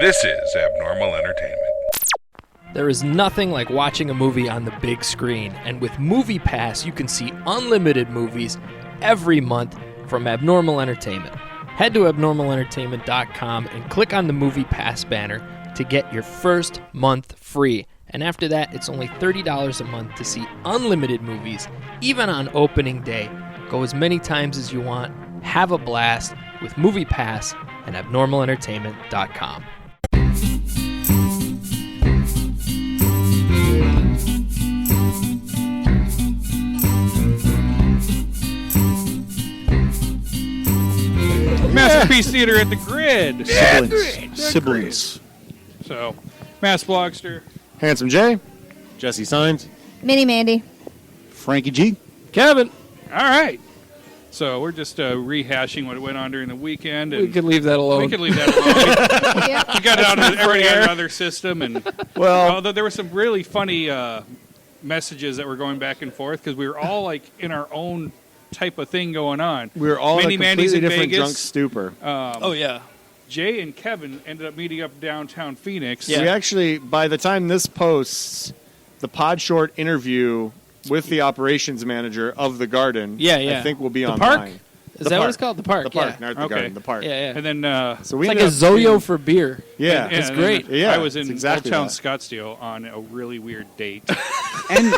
This is Abnormal Entertainment. There is nothing like watching a movie on the big screen, and with MoviePass, you can see unlimited movies every month from Abnormal Entertainment. Head to abnormalentertainment.com and click on the MoviePass banner to get your first month free. And after that, it's only $30 a month to see unlimited movies, even on opening day. Go as many times as you want. Have a blast with MoviePass at abnormalentertainment.com. Maskerpiece Theater at the Grid. Siblings. So, Mass Blogster. Handsome Jay. Jesse Signs. Mini Mandy. Frankie G. Kevin, All right. So, we're just rehashing what went on during the weekend. And we could leave that alone. we could leave that alone. Yep. We got it out of everybody on another system. And Well, although there were some really funny messages that were going back and forth because we were all like in our own type of thing going on. we were all in Mini a Mandy's completely in different Vegas. drunk stupor. Oh, yeah. Jay and Kevin ended up meeting up downtown Phoenix. Yeah. We actually, by the time this posts, the Pod Short interview with the operations manager of the Garden, Yeah. I think will be The online. park? Is The that what park. it's called? The park. The park, Yeah. not the Okay. Garden, the park. Yeah. And then So we It's like ended a up Zoyo being- for beer. Yeah, It's and great. then Yeah, I was it's in exactly Old Town that. Scottsdale on a really weird date. And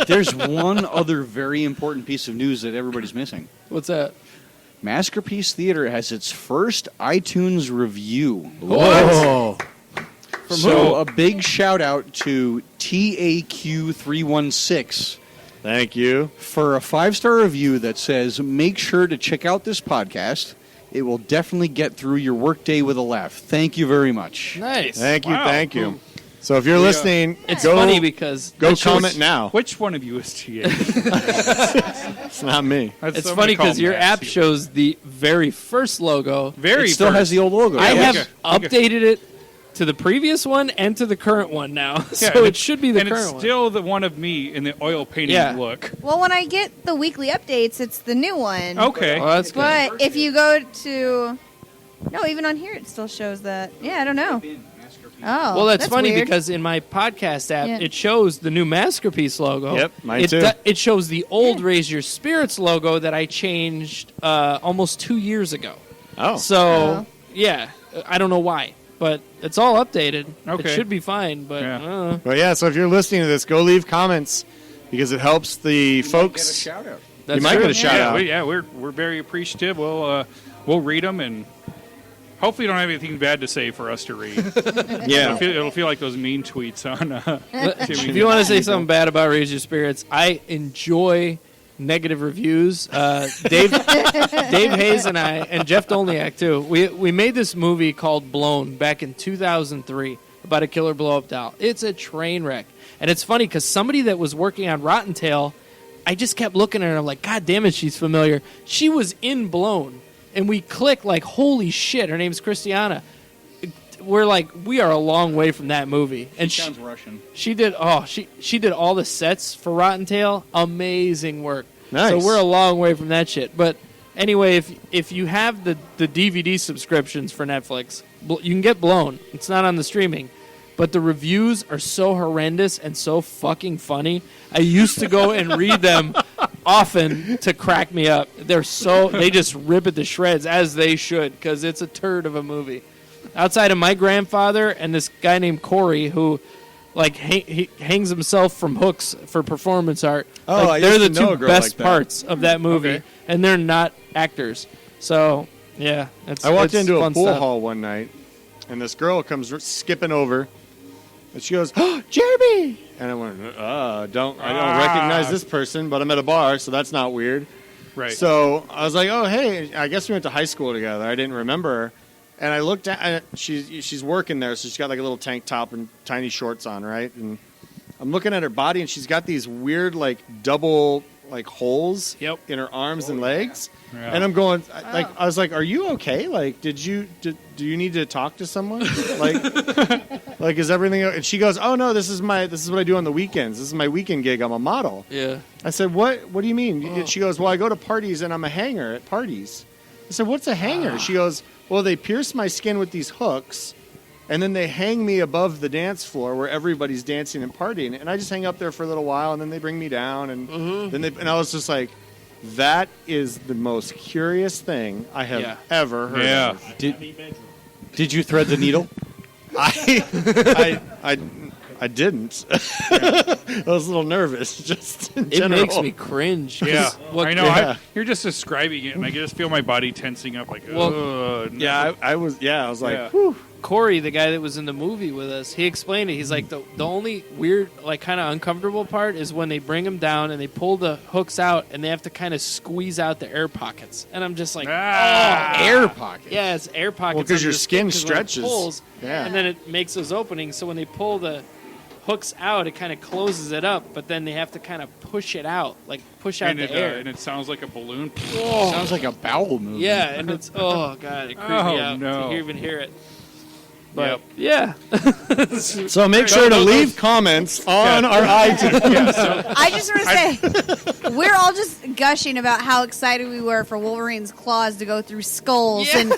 there's one other very important piece of news that everybody's missing. What's that? Maskerpiece Theater has its first iTunes review. Whoa. From So a big shout out to TAQ316 Thank you. for a 5-star review that says, make sure to check out this podcast. It will definitely get through your workday with a laugh. Thank you very much. Nice. Thank you, Wow. thank you. So if you're listening, It's go, funny because go it shows- comment now. Which one of you is TA? It's not me. That's It's somebody funny because called your Max app here. shows the very first logo. Very It still first. has the old logo. I Yeah, have okay. updated it to the previous one and to the current one now, Yeah, so and it should be the and current it's one. still the one of me in the oil painting Yeah. look. Well, when I get the weekly updates, it's the new one. Okay. Oh, that's good. But if you go to... No, even on here it still shows that. Yeah, I don't know. Oh, Well, that's funny weird. because in my podcast app, Yeah. it shows the new Maskerpiece logo. Yep, mine too. It shows the old Yeah. Raise Your Spirits logo that I changed almost 2 years ago. Oh. So, yeah, I don't know why, but it's all updated. Okay. It should be fine, but Yeah. But yeah, so if you're listening to this, go leave comments because it helps the Get a folks. shout out. that's You might true. get a shout out. We're very appreciative. We'll read them and hopefully you don't have anything bad to say for us to read. Yeah. It'll feel like those mean tweets on. If you want to say something bad about Raise Your Spirits, I enjoy negative reviews. Dave Hayes and I, and Jeff Dolniak too, we made this movie called Blown back in 2003 about a killer blow-up doll. It's a train wreck. And it's funny because somebody that was working on Rotten Tail, I just kept looking at her and I'm like, God damn it, she's familiar. She was in Blown. And we clicked like, holy shit, her name's Christiana. We're like, we are a long way from that movie. And Sounds Russian. she did she did all the sets for Rotten Tail. Amazing work. Nice. So we're a long way from that shit. But anyway, if you have the DVD subscriptions for Netflix, you can get Blown. It's not on the streaming. But the reviews are so horrendous and so fucking funny. I used to go and read them often to crack me up. They just rip it to shreds, as they should, because it's a turd of a movie. Outside of my grandfather and this guy named Corey, who like he hangs himself from hooks for performance art. Oh, like, I they're used the to know a two girl best like that. parts of that movie, Okay. and they're not actors. So yeah, I walked it's into a fun pool stuff. hall one night, and this girl comes skipping over, and she goes, "Oh, Jeremy!" And I went, I don't recognize this person, but I'm at a bar, so that's not weird." Right. So I was like, "Oh, hey, I guess we went to high school together." I didn't remember her, and I looked at she's working there, so she's got like a little tank top and tiny shorts on, right? And I'm looking at her body, and she's got these weird like double like holes Yep. in her arms and legs. Yeah. And I'm going, I was like, "Are you okay? Like, do you need to talk to someone? like, is everything?" And she goes, "Oh no, this is what I do on the weekends. This is my weekend gig. I'm a model." Yeah. I said, "What do you mean?" She goes, "Well, I go to parties and I'm a hanger at parties." I said, "What's a hanger?" She goes, "Well, they pierce my skin with these hooks, And then they hang me above the dance floor where everybody's dancing and partying, and I just hang up there for a little while, and then they bring me down, and and I was just like, that is the most curious thing I have ever heard of. Did you thread the needle? I didn't. I was a little nervous, just in general. It makes me cringe. Yeah, I know. Yeah. You're just describing it, and I just feel my body tensing up. Like, I was like, Yeah. whew. Corey, the guy that was in the movie with us, he explained it. He's like, the only weird, like, kind of uncomfortable part is when they bring him down and they pull the hooks out and they have to kind of squeeze out the air pockets. And I'm just like, Air pocket. yeah, it's air pockets. Well, 'cause under your the skin 'cause when it stretches. pulls, Yeah. and then it makes those openings. So when they pull the hooks out, it kind of closes it up, but then they have to kind of push it out, like push out and the it, air. and it sounds like a balloon. Sounds like a bowel movement. Yeah, and it's, oh, God, it creeped me Oh, out no. to even hear it. But, Yep. yeah. So make sure to leave comments on our iTunes. I just want to say, we're all just gushing about how excited we were for Wolverine's claws to go through skulls. Yeah. And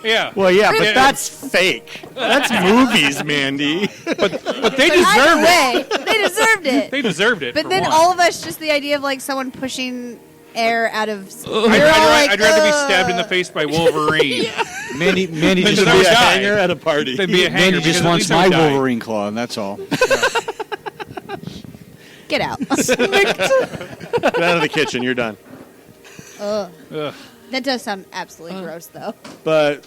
Yeah. Well, yeah, but Yeah. that's fake. That's movies, Mandy. But they either deserved it. way, they deserved it. They deserved it. But for then one. all of us, just the idea of like someone pushing air out of. I'd rather be stabbed in the face by Wolverine Mandy Then just, I Be would a die. hanger at a party. than be a hanger. Mandy because just at wants least I would my die. Wolverine claw, and that's all. Get out. Get out of the kitchen. You're done. Ugh. That does sound absolutely gross, though. But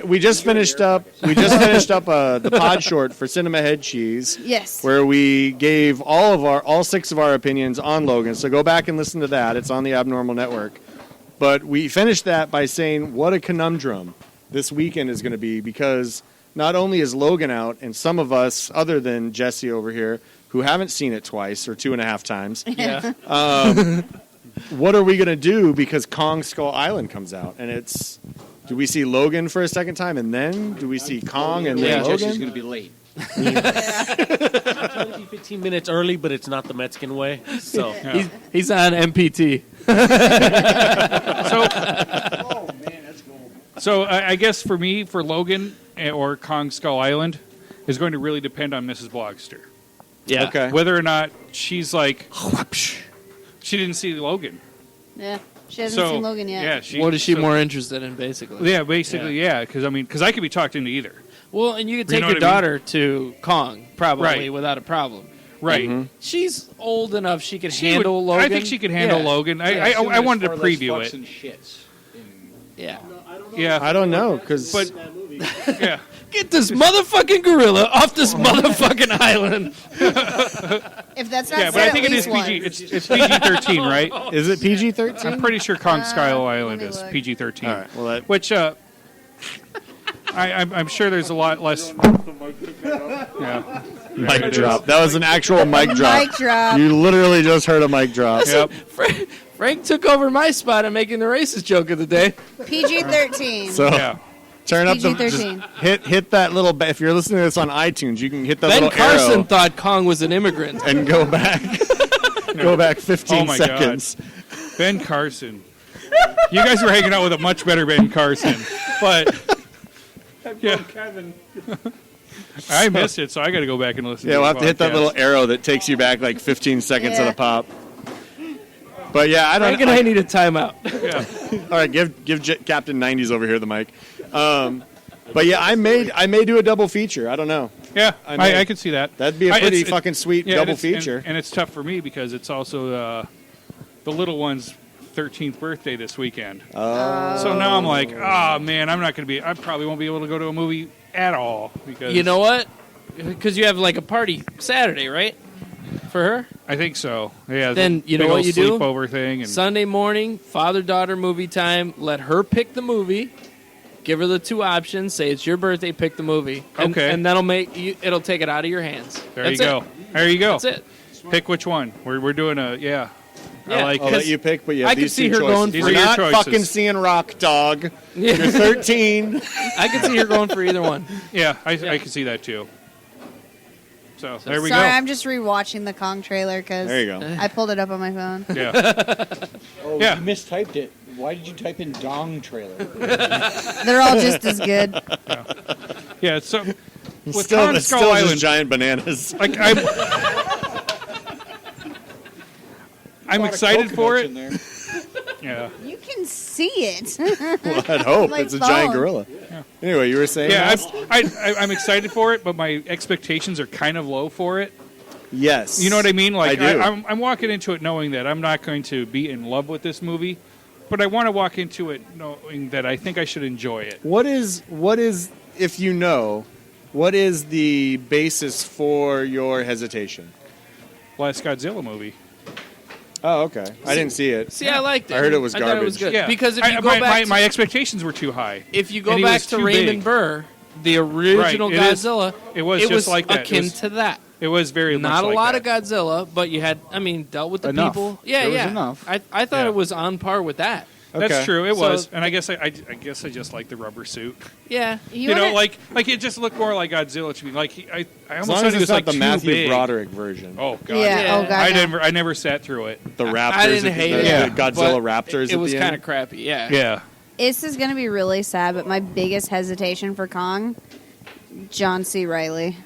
we just finished up. The pod short for Cinema Head Cheese, Yes. where we gave all 6 of our opinions on Logan. So go back and listen to that. It's on the Abnormal Network. But we finished that by saying what a conundrum this weekend is going to be, because not only is Logan out, and some of us, other than Jesse over here, who haven't seen it twice or 2.5 times, Yeah. what are we going to do because Kong Skull Island comes out? And it's, do we see Logan for a second time, and then do we see Kong and then Jesse's Logan? going to be late. Trying to be 15 minutes early, but it's not the Mexican way. So He's on MPT. So I guess for me, for Logan or Kong Skull Island, is going to really depend on Mrs. Blogster. Yeah. Okay. Whether or not she's like, she didn't see Logan. Yeah. She hasn't seen Logan yet. Yeah. What is she more interested in, basically? Yeah, basically, yeah. Because I could be talked into either. Well, and you could You take know your what I mean? daughter to Kong, probably, Right. without a problem. Right. Mm-hmm. She's old enough she could She handle would- Logan. I think she could handle Yeah. Logan. I wanted to preview it. Yeah. Yeah. I don't know, because But yeah. Get this motherfucking gorilla off this motherfucking island. If that's not Yeah, said, but I think at it is least PG. once. It's PG-13, right? is it PG-13? I'm pretty sure Kong Skull Island me is look. PG-13. All right, well, that- Which I'm sure there's a lot less. Yeah. mic drop. That was an actual mic drop. Mic drop. You literally just heard a mic drop. Yep. Frank took over my spot on making the racist joke of the day. PG-13. So Yeah. turn up the PG-13. just hit that little. If you're listening to this on iTunes, you can hit that Ben little Carson arrow thought Kong was an immigrant. and go back. Go back 15 Oh my seconds. God. Ben Carson. You guys were hanging out with a much better Ben Carson, but yeah, I missed it, so I got to go back and listen. Yeah, to we'll the have to hit that podcast. little arrow that takes you back like 15 seconds at Yeah. a pop. But yeah, I Frank don't. and I need a timeout. Yeah. All right, give Captain 90s over here the mic. But yeah, I may do a double feature. I don't know. Yeah, I may. I could see that. That'd be a pretty It's- fucking sweet yeah, double it's- and- feature. and it's tough for me because it's also the little one's 13th birthday this weekend. So now I'm like, oh man, I'm not going to be. I probably won't be able to go to a movie at all because You know what? Because you have like a party Saturday, right? For her? I think so. Yeah. Then the you know big what old you do? sleepover thing. And Sunday morning, father-daughter movie time. Let her pick the movie. Give her the 2 options. Say it's your birthday. Pick the movie. And, Okay. And that'll make you. It'll take it out of your hands. there That's you go. it. There you go. That's it. Pick which one. We're doing a yeah. Yeah. I like I'll it. let you pick, but yeah, I could these see two her choices. going These We're are your not choices. fucking seeing Rock, dog. Yeah. You're 13. I could see her going for either one. Yeah, I can see that too. So there we Sorry, go. I'm just rewatching the Kong trailer because There you go. I pulled it up on my phone. Yeah. Oh, Yeah. you mistyped it. Why did you type in dong trailer? They're all just as good. Yeah, so with Still, Kong it's Skull still Island, just giant bananas. like I'm excited for it. Yeah. You can see it. Well, I'd hope. My It's a giant phone. gorilla. Anyway, you were saying Yeah, that? I'm excited for it, but my expectations are kind of low for it. Yes. You know what I mean? Like I do. I'm walking into it knowing that I'm not going to be in love with this movie, but I want to walk into it knowing that I think I should enjoy it. What is, if you know, what is the basis for your hesitation? Last Godzilla movie. Oh, okay. I didn't see it. See, I liked it. I heard it was I thought it was garbage. good. Yeah, Because if you go back, my expectations were too high. if you and go he back was to too Raymond big. Burr, the original Right, it is- Godzilla, it was just like that. It akin was- to that. It was very Not much a like lot that. of Godzilla, but you had, dealt with the Enough. people. Yeah, There was yeah. enough. I thought Yeah. it was on par with that. That's Okay. true. It So- was, and I guess I just like the rubber suit. Yeah. You know, like it just looked more like Godzilla to me. Like I As almost long thought as he it's was not like the too Matthew big. Broderick version. Oh god. Yeah. Oh god. no. I never sat through it. The Raptors. I didn't hate the, it. the Godzilla but Raptors. It was kind of crappy. Yeah. Yeah. This is going to be really sad, but my biggest hesitation for Kong, John C. Reilly.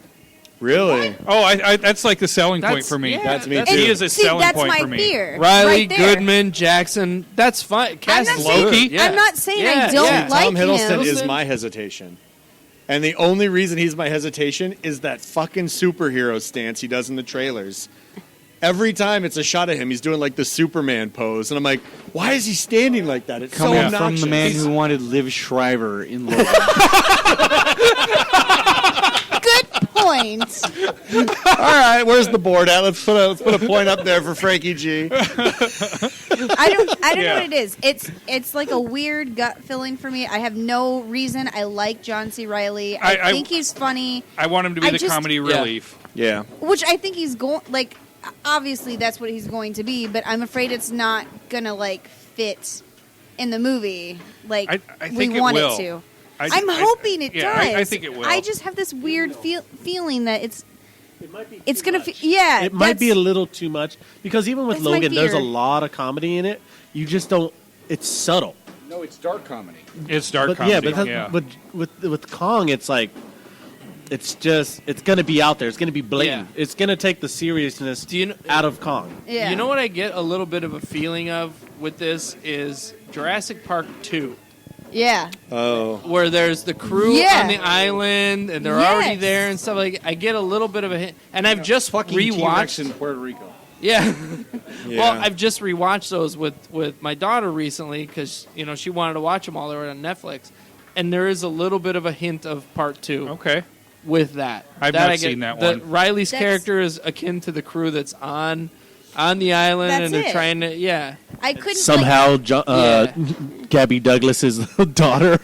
Really? Oh, I that's like the selling point That's- for me. yeah, That's me that's- too. He is a See, selling that's point my for me. fear. Riley, right there. Goodman, Jackson. That's fine. Cast not is saying- Loki? Yeah. I'm not saying I Yeah, don't yeah. like Tom Hiddleston him. is my hesitation. And the only reason he's my hesitation is that fucking superhero stance he does in the trailers. Every time it's a shot of him, he's doing like the Superman pose. And I'm like, why is he standing like that? It's Coming so from obnoxious. the man who wanted Liv Schreiber in Logan. Good point. All right, where's the board at? Let's put a point up there for Frankie G. I don't know Yeah. what it is. It's like a weird gut feeling for me. I have no reason. I like John C. Reilly. I think he's funny, I want him to be I the just- comedy Yeah. relief. Yeah. which I think he's going like. Obviously, that's what he's going to be, but I'm afraid it's not gonna like fit in the movie like I we think it want will. it to. I- I'm I- hoping it yeah, does. I think it will. I just have this weird feeling that it's It's gonna. Yeah, It might be a that's- little too much because even with That's my Logan, there's a fear. lot of comedy in it. You just don't. It's subtle. No, it's dark comedy. It's dark But comedy. yeah, but with Kong, it's like it's going to be out there. It's going to be blatant. Yeah. It's going to take the seriousness Do you know, out of Kong. Yeah. You know what I get a little bit of a feeling of with this is Jurassic Park 2, Yeah. Oh. where there's the crew Yeah. on the island and they're Yes. already there and stuff like. I get a little bit of a hint, and I've just Fucking T-Rex rewatched. in Puerto Rico. Yeah. Yeah. Well, I've just rewatched those with my daughter recently because she wanted to watch them all. They were on Netflix, and there is a little bit of a hint of part 2 okay. with that. I've That not I get- seen that the- one. Riley's That's- character is akin to the crew that's on the island, That's and they're it. trying to. Yeah. I couldn't Somehow, Yeah. Gabby Douglas's daughter.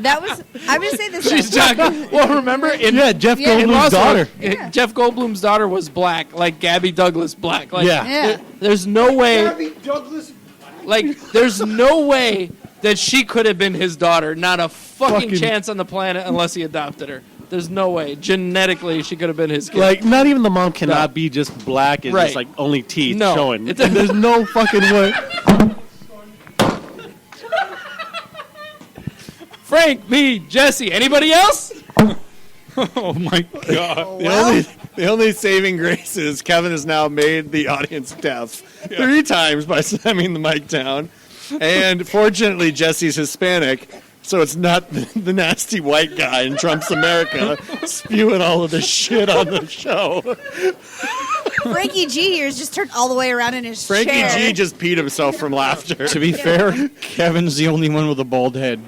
That was. I'm gonna say this. She's though. talking. Well, remember in yeah, Jeff Yeah. in Goldblum's Lost daughter. Yeah. Jeff Goldblum's daughter was black, like Gabby Douglas black. Like, Yeah. Yeah. there's no way. Douglas. Like, there's no way that she could have been his daughter. Not a fucking chance on the planet unless he adopted her. There's no way. Genetically, she could have been his kid. Like, not even the mom cannot No. be just black and Right. just like only teeth No. showing. It's- There's no fucking way. Frank, me, Jesse. Anybody else? Oh my god. The only saving grace is Kevin has now made the audience deaf 3 times by slamming the mic down. And fortunately, Jesse's Hispanic, so it's not the nasty white guy in Trump's America spewing all of this shit on the show. Frankie G here has just turned all the way around in his Frankie chair. G just peed himself from laughter. To be fair, Kevin's the only one with a bald head.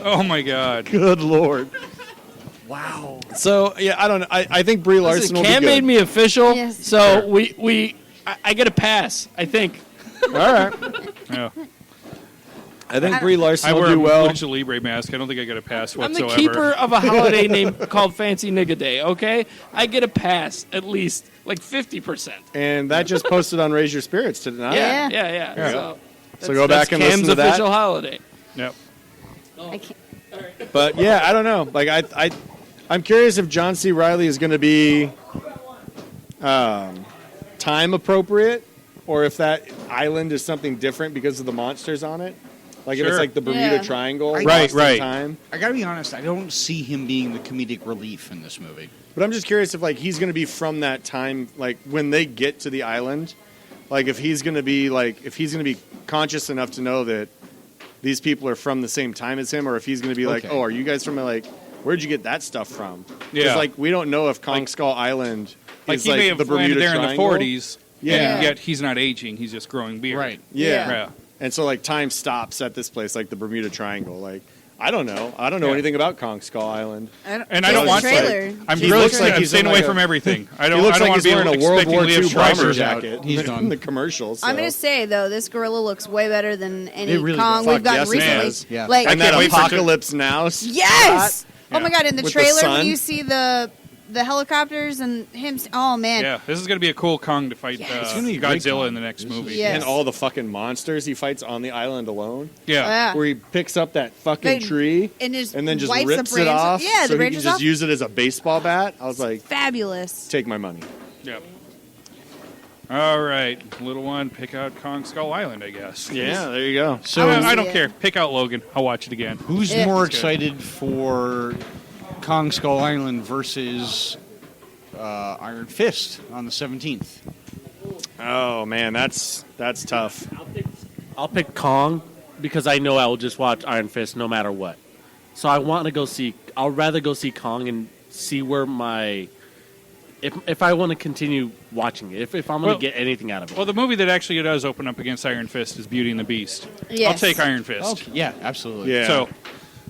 Oh my god. Good Lord. Wow. So, yeah, I don't know. I think Brie Larson will be Cam good. made me official, Yes. so I get a pass. I think. All right. Yeah. I think Brie Larson I will wear do a well. Lucha Libre mask. I don't think I got a pass I'm whatsoever. the keeper of a holiday name called Fancy Nigga Day, okay? I get a pass, at least, like 50%. And that just posted on Raise Your Spirits tonight. Yeah, Yeah. yeah. Yeah. So, go back and Cam's listen to that. official holiday. Yep. I can't. But yeah, I don't know. Like I'm curious if John C. Reilly is going to be time appropriate, or if that island is something different because of the monsters on it. Like if it's Sure. like the Bermuda Yeah. Triangle, Right, lost in right. time. I gotta be honest, I don't see him being the comedic relief in this movie. But I'm just curious if like he's going to be from that time, like when they get to the island, like if he's going to be conscious enough to know that these people are from the same time as him, or if he's going to be like, Okay. oh, are you guys from like, where'd you get that stuff from? Yeah. Because like we don't know if Kong Skull Island Like is he like may have the Bermuda landed there Triangle. in the 40s, Yeah. and yet he's not aging; he's just growing beard. Right. Yeah. Yeah. And so like time stops at this place, like the Bermuda Triangle. Like I don't know Yeah. anything about Kong Skull Island. And I Just don't the want trailer. to. I'm He really looks like I'm he's staying in away like from a- everything. I He don't. looks I don't like want he's to be wearing a World expecting War Liev II bomber Schreiber. jacket. He's done. in the commercials. I'm so. gonna say though, this gorilla looks way better than any It really Kong does. we've gotten Fuck, yes, it recently. does. Yeah. Like, And I that can't wait for it to- Apocalypse Now. yes. Yeah. Oh my god! In the With the trailer, sun? when you see the helicopters and him, oh man, Yeah, this is going to be a cool Kong to fight Yeah. It's gonna be a great Godzilla Kong. in the next movie. Yes. And all the fucking monsters he fights on the island alone. Yeah. Yeah. Where he picks up that fucking They- tree and just and then just wipes rips the it branches. off Yeah, so the he can branches just off. use it as a baseball bat. I was like, Fabulous. take my money. Yep. All right, little one, pick out Kong Skull Island, I guess. Yeah, there you go. So I don't Yeah. care. Pick out Logan. I'll watch it again. who's Yeah. more That's good. excited for Kong Skull Island versus Iron Fist on the 17th? Oh man, that's tough. I'll pick Kong because I know I will just watch Iron Fist no matter what. So I want to go see. I'll rather go see Kong and see where my. If I want to continue watching it, if I'm going Well- to get anything out of it. Well, the movie that actually does open up against Iron Fist is Beauty and the Beast. Yes. I'll take Iron Fist. Okay, yeah, absolutely. Yeah.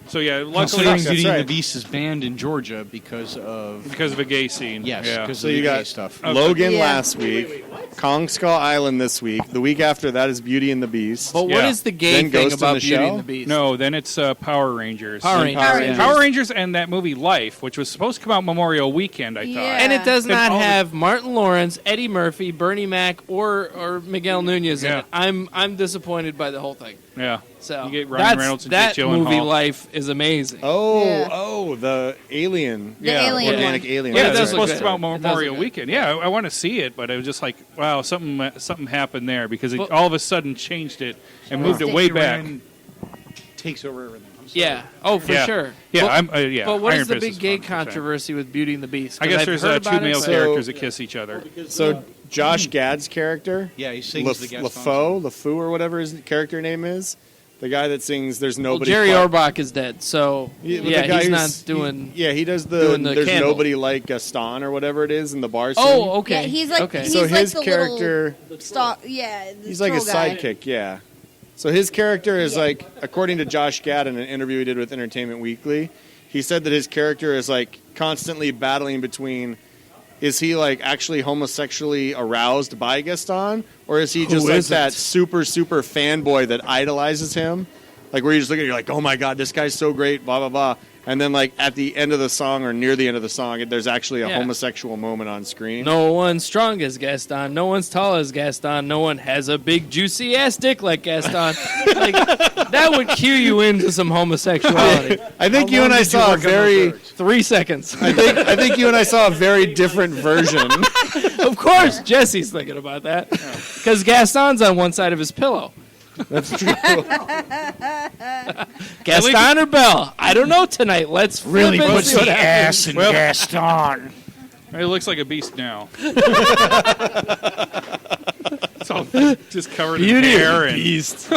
So yeah, luckily Considering That's Beauty and right. the Beast is banned in Georgia because of because of a gay scene. yes, Yeah. because So of the you gay got stuff. Logan Yeah. last week, Kong Skull Island this week. The week after that is Beauty and the Beast. But what Yeah. is the gay Then thing Ghost in about the Beauty Shell? and the Beast? No, then it's Power Rangers. Power And Rangers. Power Rangers. Power Rangers and that movie Life, which was supposed to come out Memorial Weekend, I thought. Yeah. And it does Then not all the- have Martin Lawrence, Eddie Murphy, Bernie Mac, or Miguel Nunez in Yeah. it. I'm disappointed by the whole thing. Yeah. So You get Ryan that's, Reynolds and that Jake movie Gyllenhaal. Life is amazing. Oh, the alien. The alien Organic one. alien. Yeah, it it was does look supposed good. to come out It does look Memorial good. Weekend. Yeah, I want to see it, but it was just like, wow, something happened there because it Well- all of a sudden changed it and moved it way back. Iran takes over everything. I'm sorry. Yeah. Oh, for Yeah. sure. Yeah, But, I'm. but what Iron is the Fist big gay fun, for sure. controversy with Beauty and the Beast? I 'Cause guess I've there's heard two about it, male but- characters that kiss each other. So Josh Gad's character, Yeah, he sings the guest LaFou or whatever his character name is, the guy that sings "There's Well, Nobody." Jerry Quite- Orbach is dead, so but yeah, the guy he's not who's- doing. he does doing the "There's candle. Nobody Like Gaston" or whatever it is in the bar scene. Oh, okay. Yeah, he's like okay. he's So like his the character- little stalk. Yeah, the He's like a troll guy. sidekick, yeah. So his character is like, according to Josh Gad in an interview he did with Entertainment Weekly, he said that his character is like constantly battling between, is he like actually homosexually aroused by Gaston, or is he just like isn't? that super fanboy that idolizes him, like where you just look at it, you're like, oh my god, this guy's so great, blah blah blah, and then like at the end of the song or near the end of the song, there's actually a Yeah. homosexual moment on screen. No one's strong as Gaston. No one's tall as Gaston. No one has a big juicy ass dick like Gaston. Like that would cue you into some homosexuality. I think you and I saw a very. 3 seconds. I think you and I saw a very different version. Of course, Jesse's thinking about that because Gaston's on one side of his pillow. That's true. Gaston or Belle? I don't know tonight. Let's Really flip and puts see what the happens. ass in Well- Gaston. It looks like a beast now. It's all just covered in Beauty hair and and Beast.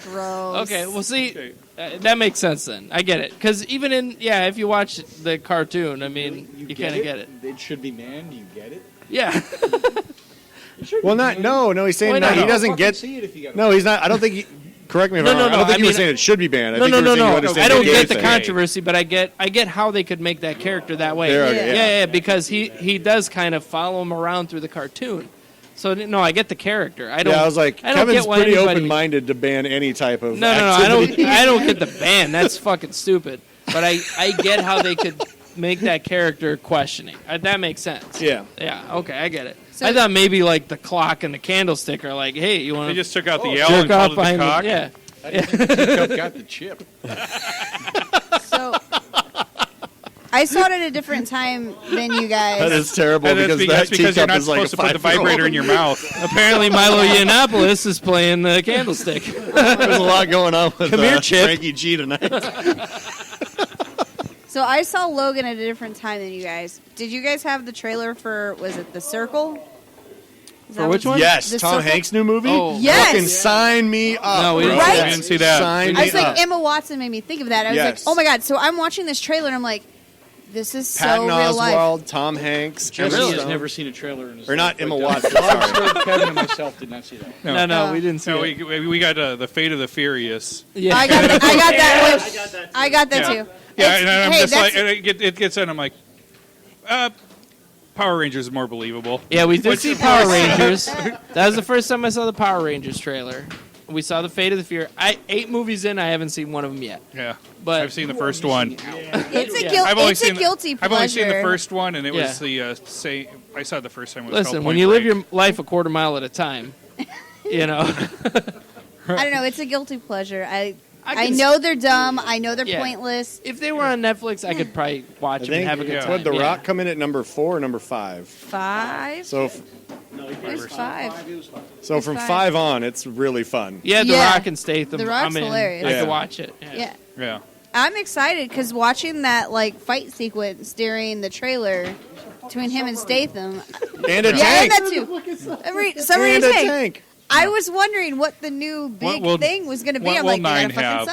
Gross. Okay, well, see, Okay. that makes sense then. I get it because even in if you watch the cartoon, I mean, you kind of get it. It should be man. You get it? Yeah. Well, no. He's saying Why no. not? He doesn't get. See it if you got No, he's not. I don't think. He, correct me if No, I'm no, wrong. I no, don't think I you were mean- saying it should be banned. I No, think no, you no, were saying you no. understand I don't the gay get the thing. controversy, but I get how they could make that character that way. There, okay, yeah, because he does kind of follow him around through the cartoon. So no, I get the character. I don't. Yeah, I was like, I don't Kevin's get why pretty anybody- open-minded to ban any type of. No, activity. I don't get the ban. That's fucking stupid. But I get how they could make that character questioning. That makes sense. Yeah. Yeah. Okay, I get it. So- I thought maybe like the clock and the candlestick are like, hey, you want they to just took out the L jerk and off called it the behind cock. me? Yeah. I've got the chip. So I saw it at a different time than you guys. That is terrible And because that's that because you're teacup not is like a supposed to put the 5-year-old. vibrator in your mouth. Apparently, Milo Yiannopoulos is playing the candlestick. There's a lot going on with Come here, Chip. Frankie G tonight. So I saw Logan at a different time than you guys. Did you guys have the trailer for, was it The Circle? Is For that which what- one? Yes, The Tom Circle? Hanks' new movie. Oh. Yes. Fucking sign me up. No, we bro. didn't see Right? that. I didn't see that. Sign I me was like, up. Emma Watson made me think of that. I was Yes. like, oh my God. So I'm watching this trailer and I'm like, this is Patton so real life. Oswalt, Tom Hanks, Jesse Emma has Stone. never seen a trailer in his Or not life Emma like Watson, that. sorry. Blogster, Kevin and myself did not see that. No, we didn't see No, it. we got the Fate of the Furious. Yeah. I got that one. I got that Yeah. too. Yeah, It's- and I'm hey, just like, that's- and it gets in. I'm like, Power Rangers is more believable. Yeah, we did Which see is Power nice. Rangers. That was the first time I saw the Power Rangers trailer. We saw the Fate of the Fury. 8 movies in, I haven't seen one of them yet. Yeah, But I've seen the first one. It's a, Yeah. it's a guilty pleasure. I've only seen the first one, and it Yeah. was the say. I saw it the first time. It was listen, called when Point you live Break. your life a quarter mile at a time, you know. I don't know. It's a guilty pleasure. I can know they're dumb. I know they're Yeah. pointless. If they were on Netflix, I could probably watch I them and think have a good time. would The Yeah. Rock come in at number 4 or number 5? 5? So, Where's 5? so from 5. 5 on, it's really fun. Yeah, The Yeah. Rock and Statham. The Rock's I'm in. hilarious. I Yeah. could watch it. Yeah. Yeah. I'm excited because watching that like fight sequence during the trailer between him and Statham. And a Yeah, tank. and that too. Somebody And a tank. tank. I was wondering what the new big What will- thing was going to be. what I'm will like, they got a 9 fucking have?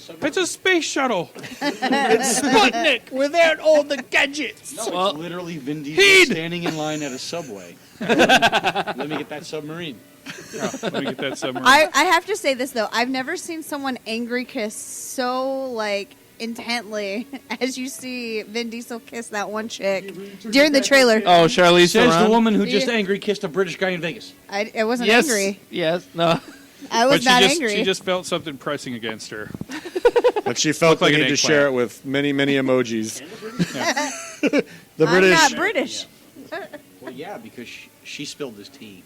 sub. It's a space shuttle. Sputnik without all the gadgets. No, Well, it's literally Vin Diesel Heed. standing in line at a subway. Let me get that submarine. Let me get that submarine. I have to say this though. I've never seen someone angry kiss so like intently as you see Vin Diesel kiss that one chick during the trailer. oh, Charlize Says the Theron. woman who just Yeah. angry kissed a British guy in Vegas. I wasn't Yes. angry. Yes. No. I was but not she angry. just felt something pressing against her. But she felt Looked like the an need to eggplant. share it with many, many emojis. The I'm British. not British. Well, yeah, because she spilled his tea.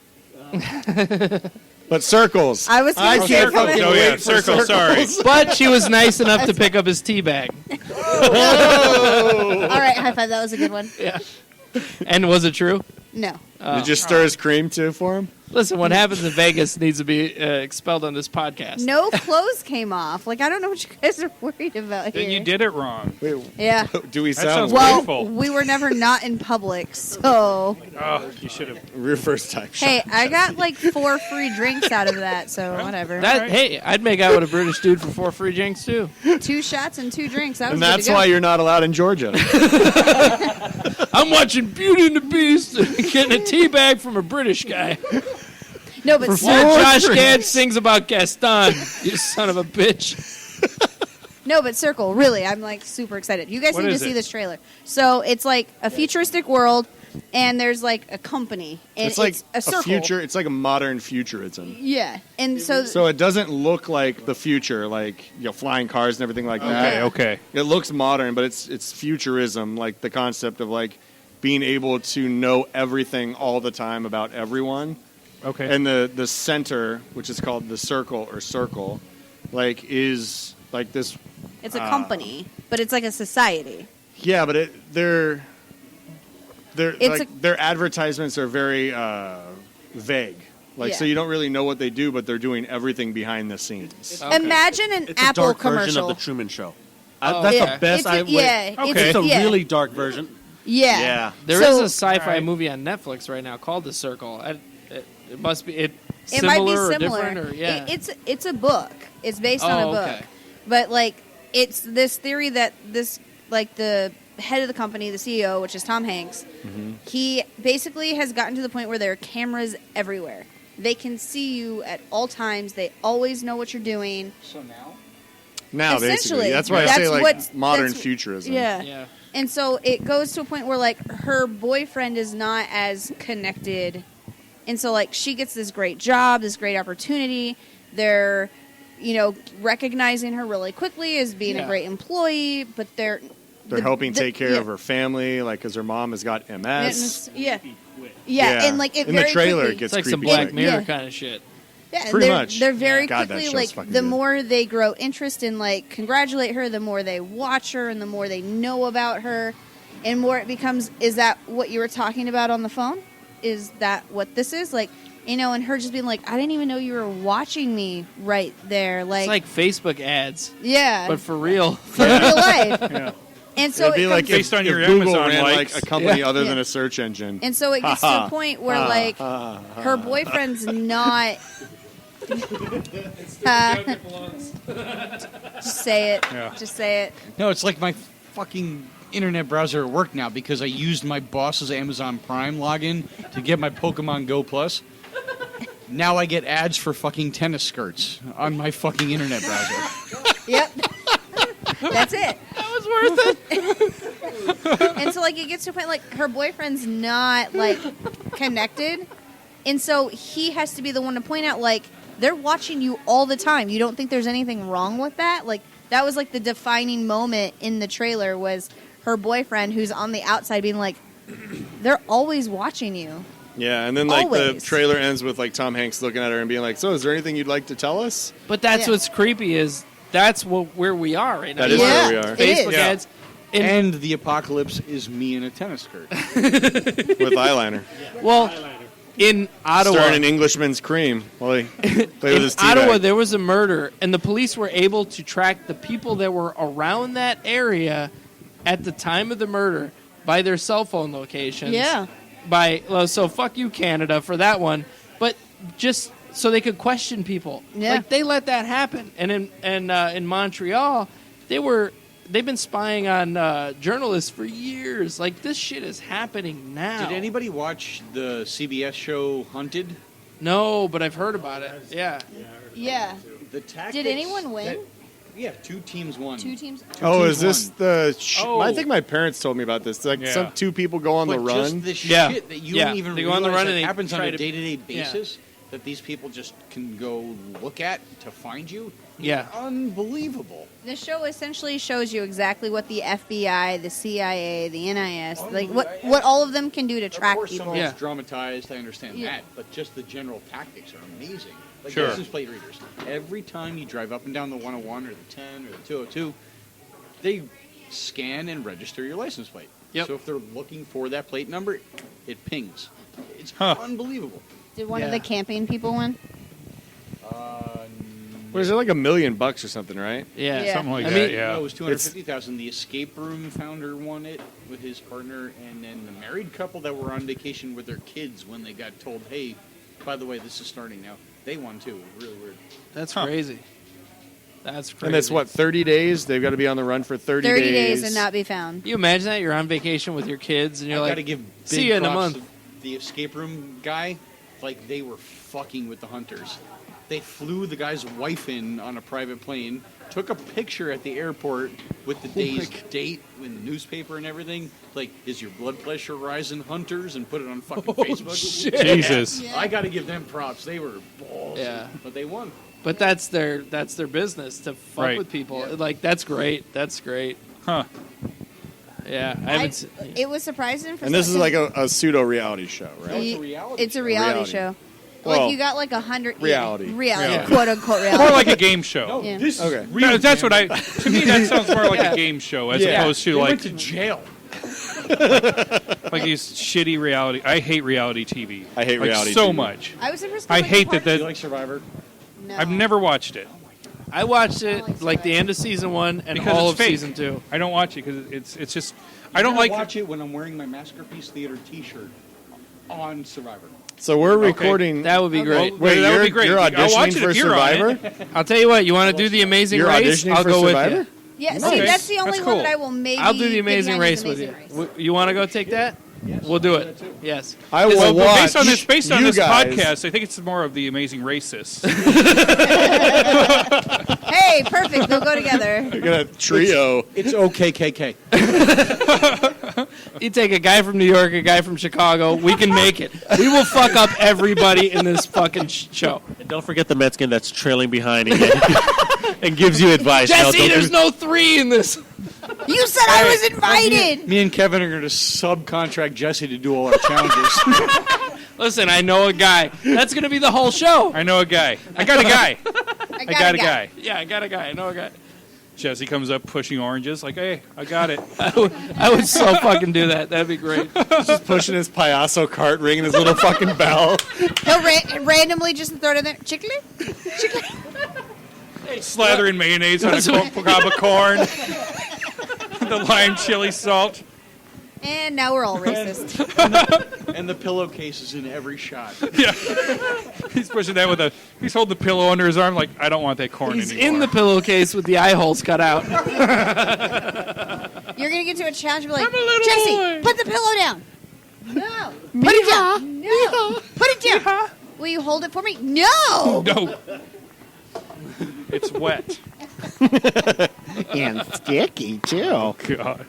But circles. I was gonna I say can't something. fucking Oh yeah, wait for circle. Sorry. But she was nice enough to pick up his tea bag. All right, high five. That was a good one. Yeah. And was it true? No. Did you just stir his cream too for him? Listen, what happens in Vegas needs to be expelled on this podcast. No clothes came off. Like I don't know what you guys are worried about here. Then you did it wrong. Wait, Yeah. do we That sound sounds Well, Painful. we were never not in public, so Oh, you should have. Your first time. hey, I got like 4 free drinks out of that, so whatever. That hey, I'd make out with a British dude for 4 free drinks too. 2 shots and 2 drinks. That was And good to that's go. why you're not allowed in Georgia. I'm watching Beauty and the Beast, getting a tea bag from a British guy. No, but While Josh Gad sings about Gaston, you son of a bitch. Circle. Really, I'm like super excited. You guys What need to is see it? this trailer. So it's like a futuristic world, and there's like a company, and It's like a circle. future. It's like a modern futurism. Yeah, and so So it doesn't look like the future, like flying cars and everything like that. Okay. It looks modern, but it's futurism, like the concept of like being able to know everything all the time about everyone. Okay. And the center, which is called the circle or circle, like is like this. it's a company, but it's like a society. Yeah, but their It's their advertisements are very vague. Like so, Yeah. you don't really know what they do, but they're doing everything behind the scenes. Imagine an It's Apple a dark commercial. version of the Truman Show. Oh, That's yeah. the best. Okay. It's a yeah. really dark version. Yeah. There is So- a sci-fi Alright. movie on Netflix right now called The Circle. It must be It similar might be or similar. different or yeah. It's a book. It's based on a Oh, book. okay. But like it's this theory that this like the head of the company, the CEO, which is Tom Hanks, he basically has gotten to the point where there are cameras everywhere. They can see you at all times. They always know what you're doing. So now? Now, basically, Essentially, that's why I that's say like what's- modern that's- futurism. Yeah. Yeah. And so it goes to a point where like her boyfriend is not as connected. And so like she gets this great job, this great opportunity. They're, recognizing her really quickly as being a Yeah. great employee, but They're helping take care of her family, like because her mom has got MS. Yeah. Yeah, and like it in the very trailer, quickly- it gets It's like some creepy Black quick. Mirror Yeah. kind of shit. Yeah, Pretty much. They're very God, that quickly show's like fucking the good. more they grow interest in like congratulate her, the more they watch her, and the more they know about her, and more it becomes. Is that what you were talking about on the phone? Is that what this is like? You know, and her just being like, I didn't even know you were watching me right there. Like, It's like Facebook ads, yeah, but for real. for real life. Yeah. And so It'd be it like comes, Based on if your Google Amazon ran likes. like a company other Yeah. than a search engine. and so it gets to a point where like her boyfriend's not. Just say it. Yeah. Just say it. No, it's like my fucking internet browser at work now because I used my boss's Amazon Prime login to get my Pokemon Go Plus. Now I get ads for fucking tennis skirts on my fucking internet browser. Yep. That's it. That was worth it. And so like it gets to a point like her boyfriend's not like connected, and so he has to be the one to point out like they're watching you all the time. You don't think there's anything wrong with that? Like that was like the defining moment in the trailer was her boyfriend who's on the outside being like, they're always watching you. Yeah, and then like the Always. trailer ends with like Tom Hanks looking at her and being like, "So, is there anything you'd like to tell us?" But that's Yeah. what's creepy is that's where we are right now. That is Yeah, where we are it is. Facebook Yeah. ads. And, And the apocalypse is me in a tennis skirt. with eyeliner, well, in Ottawa, starring an Englishman's cream while he played with in his tea Ottawa, bag. there was a murder, and the police were able to track the people that were around that area at the time of the murder by their cell phone locations. Yeah. So fuck you, Canada, for that one. But just so they could question people. Yeah. Like they let that happen. And in Montreal, they've been spying on journalists for years. Like this shit is happening now. Did anybody watch the CBS show Hunted? No, but I've heard about it. Yeah. Yeah. The tactics Did anyone win? Yeah, 2 teams won. 2 teams. Oh, teams is this won. the? Oh. I think my parents told me about this. Like Yeah. some 2 people go on But the run. just the Yeah. shit that you Yeah. don't even They go realize on the run that and they happens on try a to- day-to-day Yeah. basis that these people just can go look at to find you. Yeah. Unbelievable. The show essentially shows you exactly what the FBI, the CIA, the NIS, like what all of them can do to track Of course, some people. of Yeah. it's dramatized. I understand Yeah. that, but just the general tactics are amazing. Like Sure. license plate readers. Every time you drive up and down the 101 or the 10 or the 202, they scan and register your license plate. Yep. So if they're looking for that plate number, it pings. It's Huh. unbelievable. Did one of Yeah. the camping people win? What is it, like $1 million or something, right? Yeah. Yeah. Something like I that, mean, yeah. No, it was 250,000. The escape room founder won it with his partner, and then the married couple that were on vacation with their kids when they got told, "Hey, by the way, this is starting now." They won too. It was really weird. That's Huh. crazy. That's crazy. And that's what 30 days. They've got to be on the run for 30 30 days and not be found. You imagine that you're on vacation with your kids and you're I like, got to give see big you in a props month. to the escape room guy. Like they were fucking with the hunters. They flew the guy's wife in on a private plane, took a picture at the airport with the day's date in the newspaper and everything. Like, is your blood pressure rising, hunters? And put it on fucking Facebook. Jesus. I got to give them props. They were balls. Yeah. But they won. But that's their business to fuck Right. with people. Yeah. Like that's great. That's great. Huh. Yeah, I haven't. se- It was surprising for And this is some- like a pseudo reality show, right? It's a reality It's a show. reality Reality. show. Well, Like you got like 100 reality. reality, quote unquote reality. More like a game show. Yeah. This Okay. real. That's what to me, that sounds more like a game show as Yeah. opposed to They like went to jail. these shitty reality. I hate reality TV. I hate like, reality so TV. much. I was surprised. I hate that Do you the. like Survivor? No. I've never watched it I watched it like the end of season 1 and because all it's of fake. season 2. I don't watch it because it's just. I don't I'm gonna like. watch it when I'm wearing my Maskerpiece Theater T-shirt on Survivor. So we're recording. That would be great. Wait, that would you're, be great. you're I'll watch auditioning it for if you're on Survivor? it. I'll tell you what. You want to do the Amazing You're Race? auditioning I'll for go Survivor? with Yeah, Okay. see, that's the only That's one cool. that I will maybe. you. I'll do the get Amazing behind Race is with you. Amazing Race. You want to go take that? We'll do it. Yes. I will Well, watch. based on you this guys. podcast, I think it's more of the Amazing Race-ists. Hey, perfect. They'll go together. You're gonna trio. It's OKKK. You take a guy from New York, a guy from Chicago. We can make it. We will fuck up everybody in this fucking show. And don't forget the Mexican that's trailing behind again and gives you advice. Jesse, Now, there's no 3 in this. You said I was invited. Me and Kevin are going to subcontract Jesse to do all our challenges. Listen, I know a guy. That's going to be the whole show. I know a guy. I got a guy. I got a guy. Yeah, I got a guy. I know a guy. Jesse comes up pushing oranges like, hey, I got it. I would so fucking do that. That'd be great. Just pushing his payaso cart, ringing his little fucking bell. He'll randomly just throw it in there. Chickly? Slathering mayonnaise on a cob of corn. The lime chili salt. And now we're all racist. And the pillowcase is in every shot. Yeah. He's pushing that he's holding the pillow under his arm like, I don't want that corn He's anymore. in the pillowcase with the eye holes cut out. You're going to get to a challenge and be like, I'm a little Jesse, boy." put the pillow down. No. Put it down. No. Put it down. Will you hold it for me? No. No. It's wet. And sticky, too. Oh, God.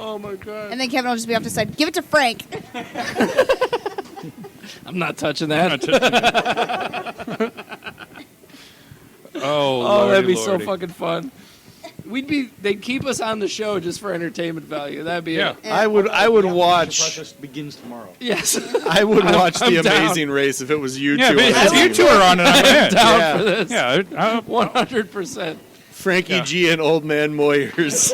Oh, my God. And then Kevin will just be off to the side. Give it to Frank. I'm not touching that. Oh, Oh, that'd be lordy. so fucking fun. They'd keep us on the show just for entertainment value. That'd be Yeah. it. I would The watch. process begins tomorrow. Yes. I would watch I'm The down. Amazing Race if it was you Yeah, two. but if you two are on it, I'm in. Down Yeah. for this. Yeah, 100%. Frankie Yeah. G and Old Man Moyers.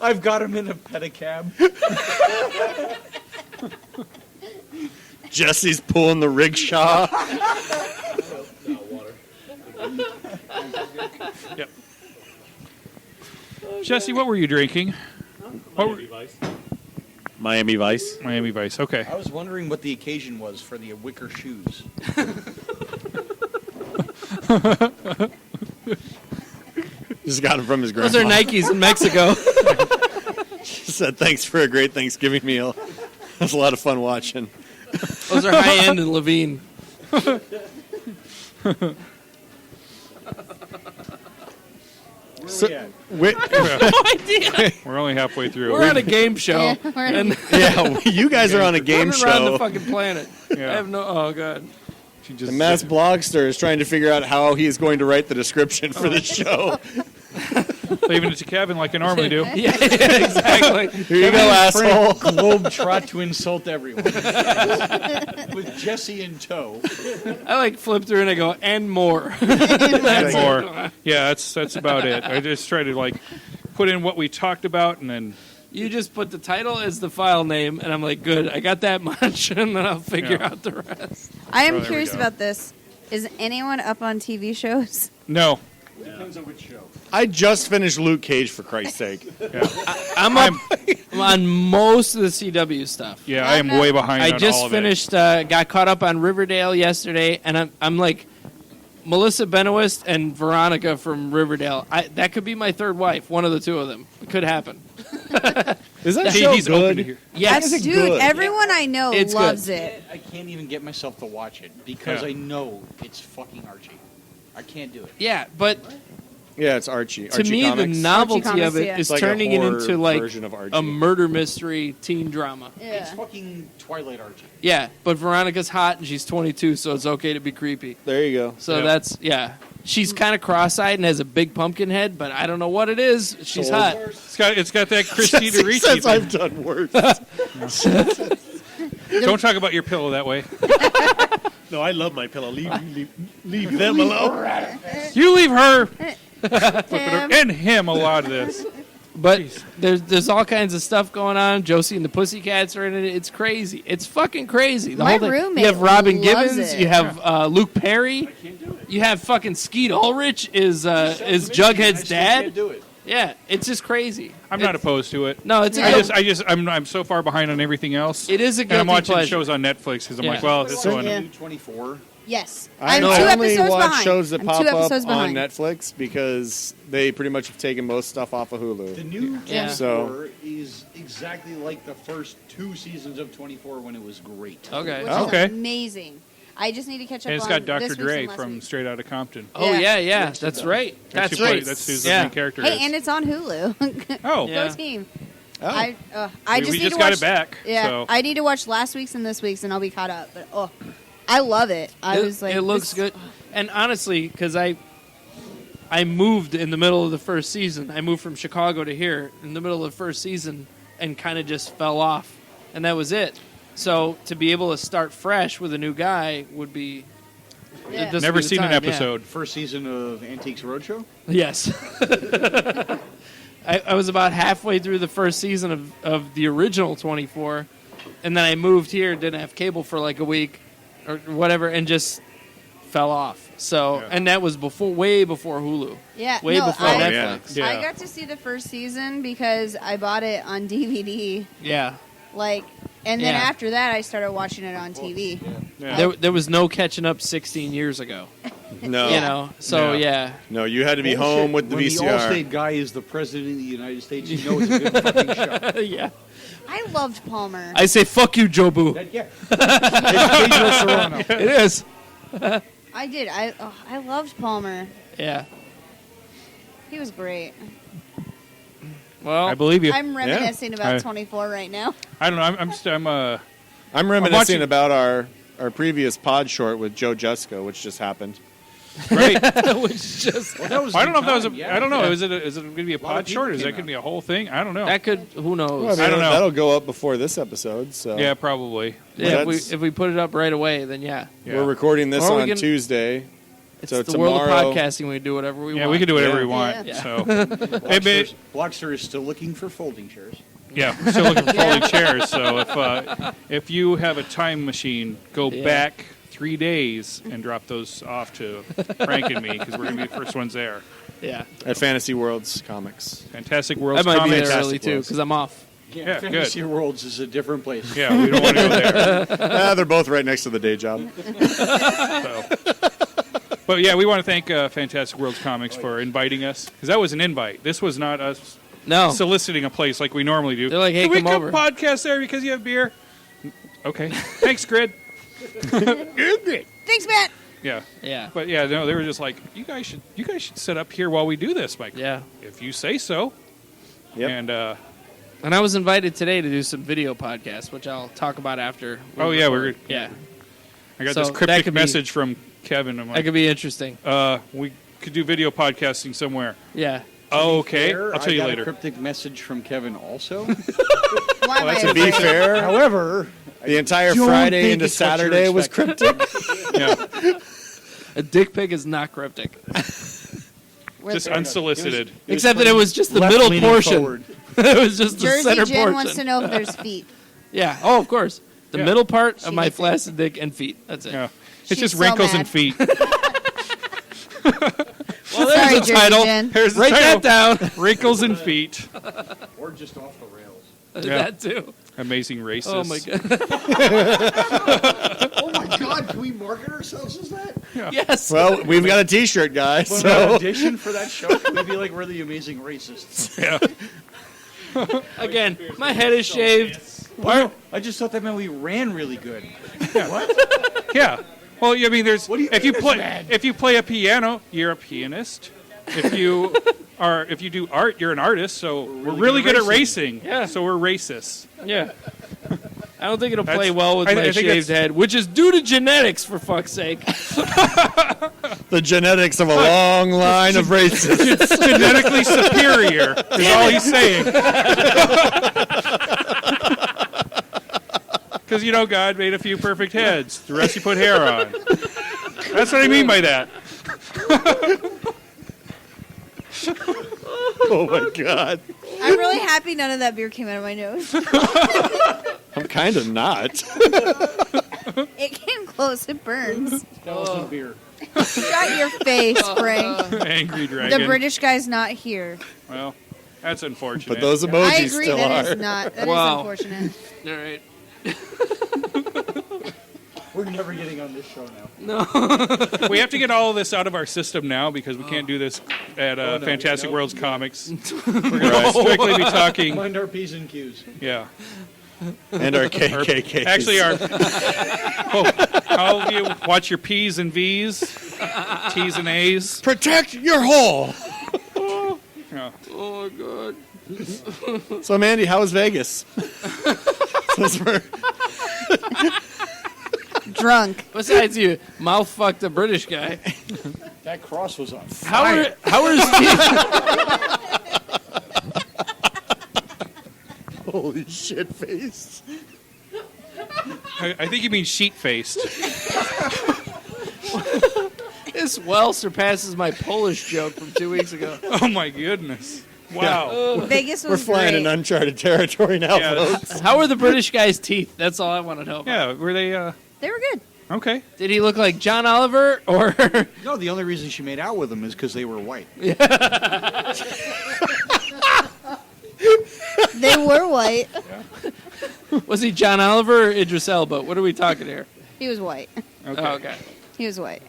I've got him in a pedicab. Jesse's pulling the rickshaw. Yep. Jesse, what were you drinking? Miami Vice. Miami Vice. Okay. I was wondering what the occasion was for the wicker shoes. Just got him from his grandma. Those are Nikes in Mexico. Said thanks for a great Thanksgiving meal. It was a lot of fun watching. Those are high end in Levine. So, We're only halfway through. We're on a game show. Yeah, we're on a- and yeah, you guys are on a game running around the show. fucking planet. Yeah. I have no. Oh god. She just The Mass Blogster is trying to figure out how he is going to write the description for the show. leaving it to Kevin like I normally do. Yeah, exactly. Here you go, asshole. Globe trot to insult everyone. With Jesse in tow. I like flip through and I go and more. And more. Yeah, that's about it. I just try to like put in what we talked about and then You just put the title as the file name, and I'm like, good, I got that much, and then I'll figure Yeah. out the rest. I Oh, am there we curious go. about this. Is anyone up on TV shows? no. Depends on which show. I just finished Luke Cage, for Christ's sake. Yeah, I'm up on most of the CW stuff. yeah, I am way behind. I on just all of finished, got caught up on Riverdale yesterday, and I'm like Melissa Benoist and Veronica from Riverdale. That could be my third wife, one of the two of them. It could happen. Is that it. show He's open to good? hear. Yes, it Dude, good? everyone I know It's loves good. it. I can't even get myself to watch it because Yeah. I know it's fucking Archie. I can't do it. yeah, but Yeah, it's Archie. to Archie me, Comics. the novelty Archie of it Comics, is It's like a turning it horror into like version of Archie. a murder mystery teen drama. Yeah. It's fucking Twilight Archie. Yeah, but Veronica's hot and she's 22, so it's okay to be creepy. There you go. So Yep. that's, yeah. She's kind of cross-eyed and has a big pumpkin head, but I don't know what it is. She's Sold. hot. It's got that Christina Jesse Ricci says thing. I've done worse. Don't talk about your pillow that way. No, I love my pillow. Leave them alone. You leave her Him. and him a lot of this. But there's all kinds of stuff going on. Josie and the Pussycats are in it. It's crazy. It's fucking crazy. The My whole thing. roommate You have Robin loves Gibbons. it. You have Luke Perry. You have fucking Skeet Ulrich is Jughead's I still dad. can't do it. Yeah, it's just crazy. I'm not opposed to it. No, it's a good, I'm so far behind on everything else. it is a And I'm guilty watching pleasure. shows on Netflix because I'm Yeah. like, well, this So, one. yeah. 24. Yes. I I'm know. 2 I only episodes watch behind. shows that I'm pop 2 up episodes on behind. Netflix because they pretty much have taken most stuff off of Hulu. The new Yeah. 24 So- is exactly like the first 2 seasons of 24 when it was great. Okay. Which Okay. is amazing. I just need to catch up And it's on got Dr. this week's Dre and last from week's. Straight Outta Compton. Oh Yeah. yeah. That's right. That's who right. plays- That's who's the Yeah. main character Hey, is. and it's on Hulu. Oh, Yeah. Go team. Oh. I we just need just to got watch it back. Yeah, So. I need to watch last week's and this week's, and I'll be caught up. But I love it. It looks good. And honestly, because I moved in the middle of the first season. I moved from Chicago to here in the middle of the first season and kind of just fell off, and that was it. So to be able to start fresh with a new guy would be. Yeah. this would Never be the seen an time, yeah. episode. First season of Antiques Roadshow? Yes. I was about halfway through the first season of the original 24, and then I moved here, didn't have cable for like a week or whatever, and just fell off. So, and that was way before Hulu. Yeah, Way before I, Netflix. Yeah. I got to see the first season because I bought it on DVD. Yeah. And then Yeah. after that, I started watching it on TV. Yeah. There was no catching up 16 years ago. No, You know? So, yeah. no, you had to be Bullshit. home with the when VCR. the Allstate guy is the president of the United States, you know it's a good fucking show. Yeah. I loved Palmer. I say, fuck you, Jobu. Yeah. It's Pedro Serrano. It is. I did. I loved Palmer. Yeah. He was great. Well, I believe you. I'm reminiscing about I- 24 right now. I don't know. I'm reminiscing watching- about our previous pod short with Joe Jusko, which just happened. Right. which just I don't know if that was a. Yeah. I don't know. Yeah. Is it going to be a lot of pod people short? Or is that came going to out. be a whole thing? I don't know. that could. Who knows? I don't know. That'll go up before this episode. So Yeah, probably. Yeah, That's- if we put it up right away, then yeah. Yeah. we're recording this Or we on can- Tuesday. It's So the world of tomorrow- podcasting. We do whatever we Yeah, want. we can do whatever Yeah. we want. Yeah. So, hey, babe. Blogster is still looking for folding chairs. Yeah, we're still looking for folding chairs. So if you have a time machine, go Yeah. back 3 days and drop those off to Frank and me because we're going to be the first ones there. Yeah. At Fantasy Worlds Comics. Fantastic I Worlds might be Comics. there Fantastic early too Worlds. because I'm off. Yeah, good. Fantasy Worlds is a different place. Yeah, we don't want to go there. They're both right next to the day job. So. But yeah, we want to thank Fantastic Worlds Comics for inviting us because that was an invite. This was not us No. soliciting a place like we normally do. They're like, hey, Can we come come over." podcast there because you have beer? Okay. Thanks, Grid. Thanks, Matt. Yeah. Yeah. But yeah, no, they were just like, you guys should sit up here while we do this, Mike. Yeah. If you say so. Yep. And And I was invited today to do some video podcasts, which I'll talk about after. oh yeah, we're Yeah. I got So this that cryptic could be- message from Kevin. I'm That like, could be interesting. we could do video podcasting somewhere. Yeah. Oh, okay. Fair, I'll tell you I got later. a cryptic message from Kevin also. Why am I To be afraid? fair, However, the entire don't Friday think into it's what you're Saturday was expecting. cryptic. Yeah. A dick pic is not cryptic. We're Just there. unsolicited. Except that it was just the middle left-leaning portion. forward. It was just the Jersey center Jen portion. wants to know if there's feet. Yeah. Oh, of course. The Yeah. middle part She of my hates it. flaccid dick and feet. That's it. Yeah. It's She's just so wrinkles mad. and feet. Well, there's Sorry, the Jersey title. Jen. Here's the Write title. that down. Wrinkles and feet. Or just off the rails. Yeah. That too. Amazing racist. Oh my god. Oh my God! Can we market ourselves as that? Yes. Well, we've got a T-shirt, guys. When we So audition for that show, we'd be like, we're the amazing racists. Yeah. Again, my head is shaved. What? I just thought that meant we ran really good. Yeah. Well, I mean, there's What do you if mean you it's bad? play a piano, you're a pianist. If you do art, you're an artist. So we're really good at racing. Yeah. So we're racists. Yeah. I don't think it'll play That's- well with I my think shaved that's- head, which is due to genetics, for fuck's sake. the genetics of a long line of racists. It's genetically superior. Is all he's saying. Because God made a few perfect heads. The rest you put hair on. That's what I mean by that. Oh my god, I'm really happy none of that beer came out of my nose. I'm kind of not. It came close. It burns. That wasn't beer. Shut your face, Frank. Angry dragon. The British guy's not here. Well, that's unfortunate. But those I emojis agree still that are. is not. That is Wow. unfortunate. All right. We're never getting on this show now. We have to get all of this out of our system now because we can't do this at Fantastic no. Worlds Comics. We're going to strictly be talking. Mind our P's and Q's. Yeah. And our KKKs. Actually, how do you watch your P's and V's, T's and A's? protect your hole. Yeah. Oh my god. So, Mandy, how was Vegas? Since we're- Drunk. Besides, you mouth fucked a British guy. That cross was on. How are his teeth? Holy shit face. I think you mean sheet-faced. This well surpasses my Polish joke from 2 weeks ago. Oh, my goodness. Wow. Vegas was We're flying great. in uncharted territory now, Yeah. folks. How are the British guys' teeth? That's all I want to know. Yeah, were they... They were good. Okay. Did he look like John Oliver or? No, the only reason she made out with him is because they were white. They were white. Was he John Oliver or Idris Elba? What are we talking here? He was white. Okay. Oh, okay. He was white.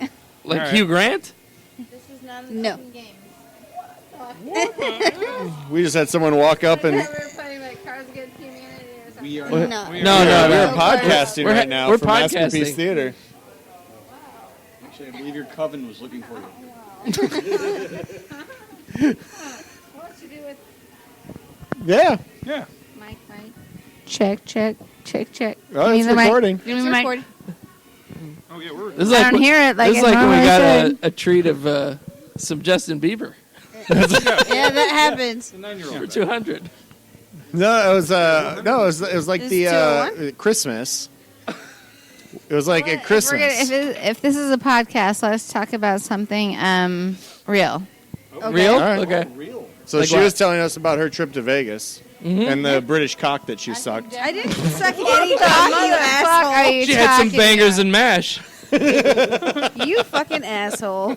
Like All right. Hugh Grant? This is not a No. game. We just had someone walk up and We're playing like Cards Against Humanity or something. We are What? No. We No, are- no, we're no. podcasting We're- right now we're from podcasting. Maskerpiece Theater. Actually, I believe your coven was looking for you. What to do with Yeah. Yeah. Mike? Check. Oh, it's recording. Give me It's the mic. recorded. Oh, yeah, we're... This is I don't hear it like this is it like when we normally got should. a treat of some Justin Bieber Yeah, that happens. The 9-year-old. for 200. No, it was it was like Is the 201? Christmas. It was like at If we're Christmas. if this is a podcast, let's talk about something real. Real? All right. Okay. Real. So Like she what? was telling us about her trip to Vegas and the British cock that she sucked. I didn't suck any cock, you asshole. Are you She had some talking bangers about? and mash. You fucking asshole.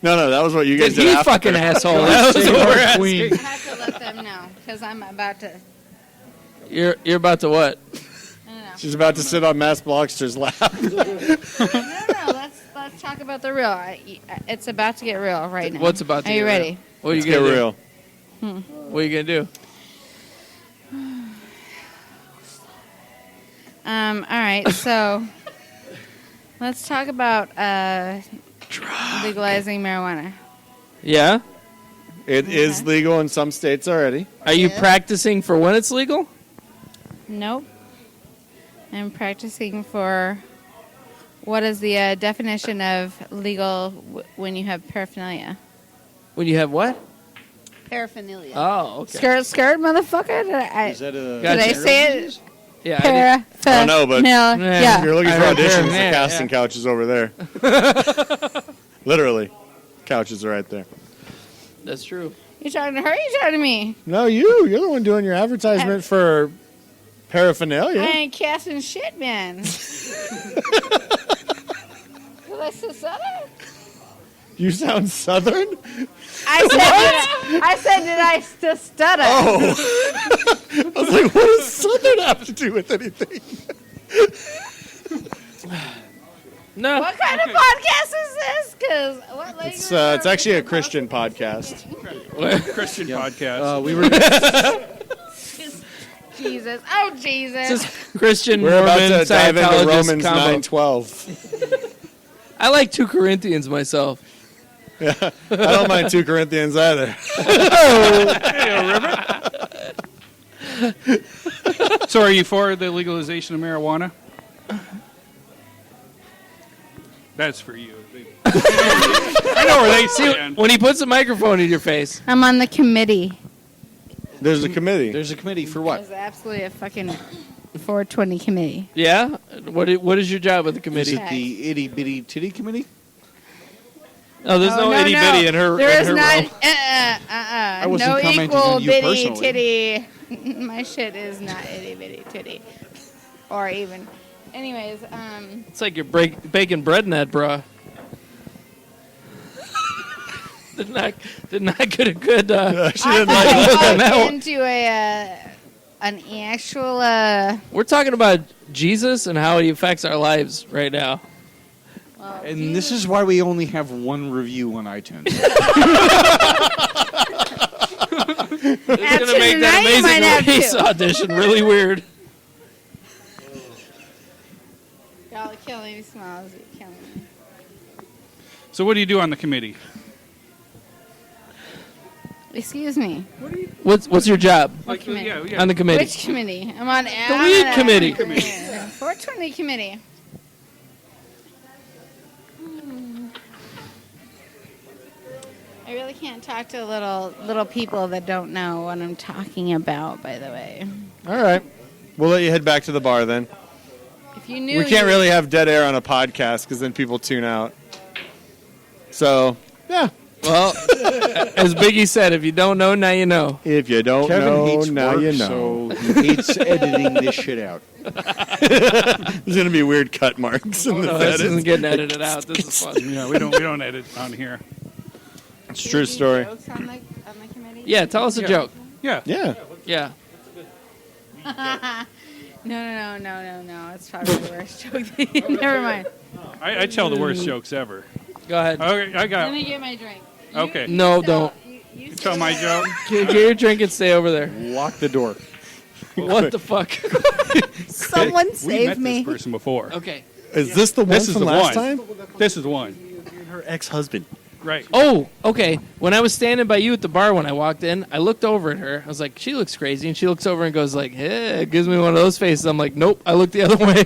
No, that was what you guys Did did he after. fucking asshole? That was what we're asking. Queen. I have to let them know because I'm about to. You're about to what? I don't know. She's about to sit on Mass Blogster's lap. No. Let's talk about the real. It's about to get real right now. What's about to Are you get ready? real? What are you Let's get gonna do? real. What are you gonna do? All right, so let's talk about legalizing marijuana. Yeah. It is legal in some states already. Are you Yeah. practicing for when it's legal? Nope. I'm practicing for what is the definition of legal when you have paraphernalia? When you have what? Paraphernalia. Oh, okay. Skirt, motherfucker. Is that a... Gotcha. Did I say it? Yeah. I did. I don't know, but- Yeah. If you're looking I for heard auditions, the yeah, casting yeah. couch is over there. Literally. Couches are right there. That's true. You talking to her? Or you talking to me? No, you're the one doing your advertisement for paraphernalia. I ain't casting shit, man. Was I so southern? You sound southern? I said, did I stutter? Oh. I was like, what does southern have to do with anything? No. What kind of podcast is this? Because what language? It's actually a Christian podcast. Christian podcast. we were... Jesus. Oh, Jesus. This is Christian We're about Mormon to dive into Scientologist Romans combo. 9:12. I like 2 Corinthians myself. Yeah, I don't mind 2 Corinthians either. So are you for the legalization of marijuana? That's for you. I know where they stand. When he puts a microphone in your face, I'm on the committee. There's a committee. There's a committee for what? There's absolutely a fucking 420 committee. yeah. What is your job with the Is committee? it the itty bitty titty committee? Oh, there's no itty bitty in her. There in is her not. role. I wasn't No commenting equal on you bitty personally. titty. My shit is not itty bitty titty, or even. Anyways, It's like you're baking bread in that bra. did not get a good. She didn't like I it. on that thought one. into an actual. We're talking about Jesus and how he affects our lives right now. And this is why we only have 1 review on iTunes. It's gonna make that tonight you might have Amazing Race two. audition really weird. Y'all are killing me, Smiles. You're killing me. So what do you do on the committee? Excuse me. What's your job Like, committee? yeah. on the committee? Which committee? I'm on The weed committee. 420 committee. I really can't talk to little people that don't know what I'm talking about. By the way, All right. We'll let you head back to the bar then. if you knew, we can't really have dead air on a podcast because then people tune out. So, yeah. Well, as Biggie said, if you don't know, now you know. If you don't Kevin know, hates now work, you know. so he hates editing this shit out. There's going to be weird cut marks in the No, this edit. isn't getting edited out. This is fun. Yeah, we don't edit on here. It's a true story. Jokes on the committee? Yeah, tell us a joke. Yeah. Yeah. Yeah. No. It's probably the worst joke. Never mind. I tell the worst jokes ever. Go ahead. Okay, I Let got. me get my drink. Okay. No, don't. You Tell my joke. Get your drink and stay over there. Lock the door. What the fuck? Someone We met save me. this person before. Okay. Is this the one This is from the last one. time? This is one. Her ex-husband. Right. Oh, okay. When I was standing by you at the bar when I walked in, I looked over at her. I was like, she looks crazy. And she looks over and goes like, hey, gives me one of those faces. I'm like, nope, I looked the other way.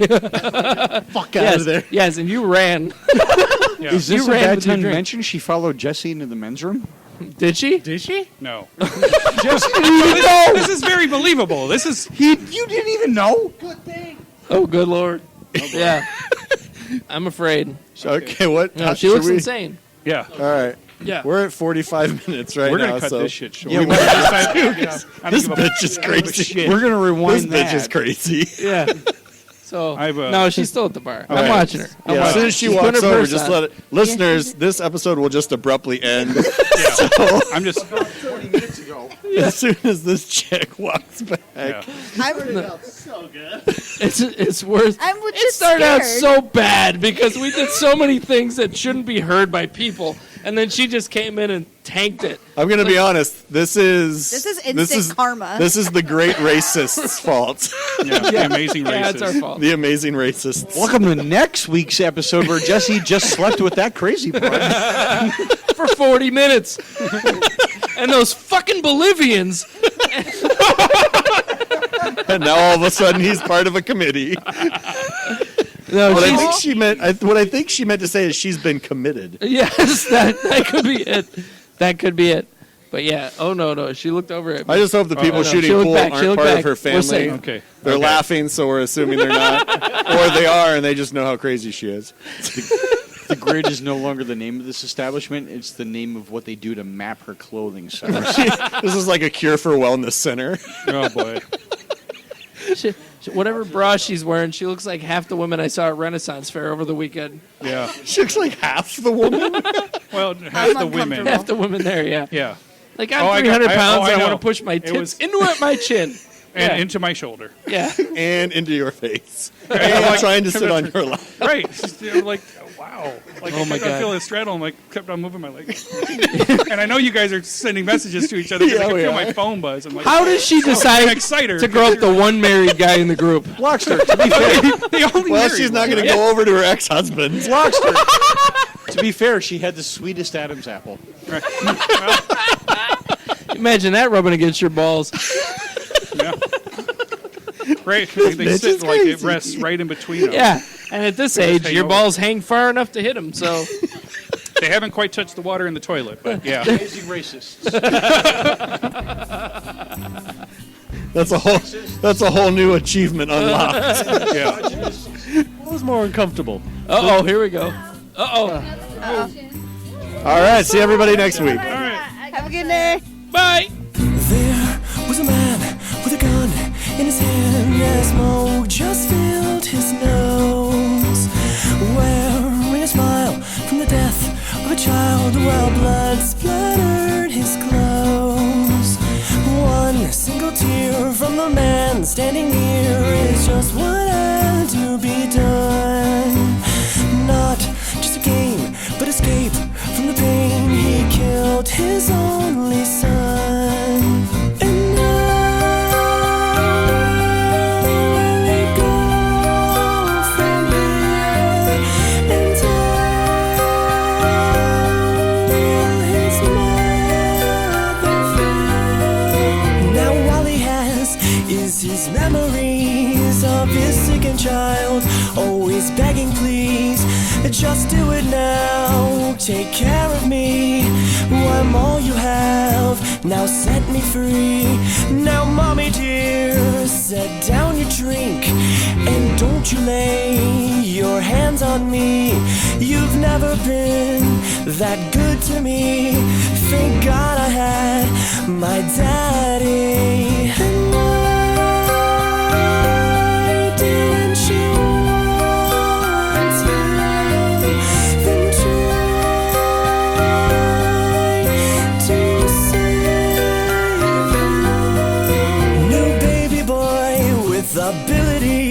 Fuck yes, out of there. Yes, and you ran. Yeah. Is You this a ran bad with your time to drink. mention she followed Jesse into the men's room? Did she? Did she? No. This is very believable. This is. You didn't even know? Oh, good Lord. Yeah. I'm afraid. Okay, what? No, how she should looks we- insane. Yeah. All right. Yeah. We're at 45 minutes right We're now. gonna cut so this shit short. Yeah, We we're- might decide- yeah, I don't This give a- bitch is I don't give a crazy. shit. We're gonna This rewind bitch that. is crazy. Yeah. So, I've, no, she's still at the bar. I'm right. watching her. I'm As watching soon her. as she She's putting walks her over, purse just on. let it. Listeners, this episode will just abruptly end. I'm just. 20 minutes ago. As soon as this chick walks back. Yeah. It's worth. I'm It just started out scared. so bad because we did so many things that shouldn't be heard by people, and then she just came in and tanked it. I'm going to be honest. This is instant karma. This is the great racist's fault. Yeah. The amazing Yeah, it's our racist. fault. The amazing racists. Welcome to next week's episode where Jesse just slept with that crazy part. For 40 minutes. And those fucking Bolivians. And now all of a sudden he's part of a committee. No, What I she's, think she meant. What I think she meant to say is she's been committed. yes, that could be it. That could be it. But yeah, oh no, she looked over at me. I just hope the people no, shooting she looked pool back, she aren't looked part of back. her We're family. safe. Okay. They're Okay. laughing, so we're assuming they're not, or they are, and they just know how crazy she is. The grid is no longer the name of this establishment. It's the name of what they do to map her clothing size. This is like a cure for wellness center. Oh boy. Whatever bra she's wearing, she looks like half the women I saw at Renaissance Fair over the weekend. Yeah. She looks like half the woman. Well, half the women. Half the women there, yeah. Yeah. Like Oh, I'm I 300 got- pounds I and I know. want to push my It tits was- into my chin. And Yeah. into my shoulder. Yeah. And into your face. I'm And like- trying to sit on your lap. Right. It's just, you know, like, wow. Like, Oh my I kept on God. feeling a straddle. I'm like, kept on moving my leg. And I know you guys are sending messages to each other because Yeah, I can we feel are. my phone buzz. I'm like, How does she decide Exciter. to grow up the one married guy in the group? Blockster, to be fair, the only Well, married she's not one. going to go over to her ex-husband. Blockster. To be fair, she had the sweetest Adam's apple. Imagine that rubbing against your balls. Yeah. Right. They bitch sit is like it crazy. rests right in between them. Yeah. And at this age, hang your over. balls hang far enough to hit them. So They haven't quite touched the water in the toilet, but yeah. Amazing racists. That's a whole new achievement unlocked. Yeah. What was more uncomfortable? uh-oh, here we go. Uh-oh. All right, see everybody next week. Have a good day. Bye. There was a man with a gun in his hand as smoke just filled his nose, wearing a smile from the death of a child while blood splattered his clothes. One single tear from the man standing near is just what had to be done. Not just a game, but escape from the pain. He killed his only son. And now they go from here and tell his mother fell. Now all he has is his memories of his sickened child, always begging please, just do it now, take care of me, I'm all you have, now set me free. Now mommy dear, set down your drink and don't you lay your hands on me. You've never been that good to me. Thank God I had my daddy. And why didn't you want him? Then try to save him. New baby boy with ability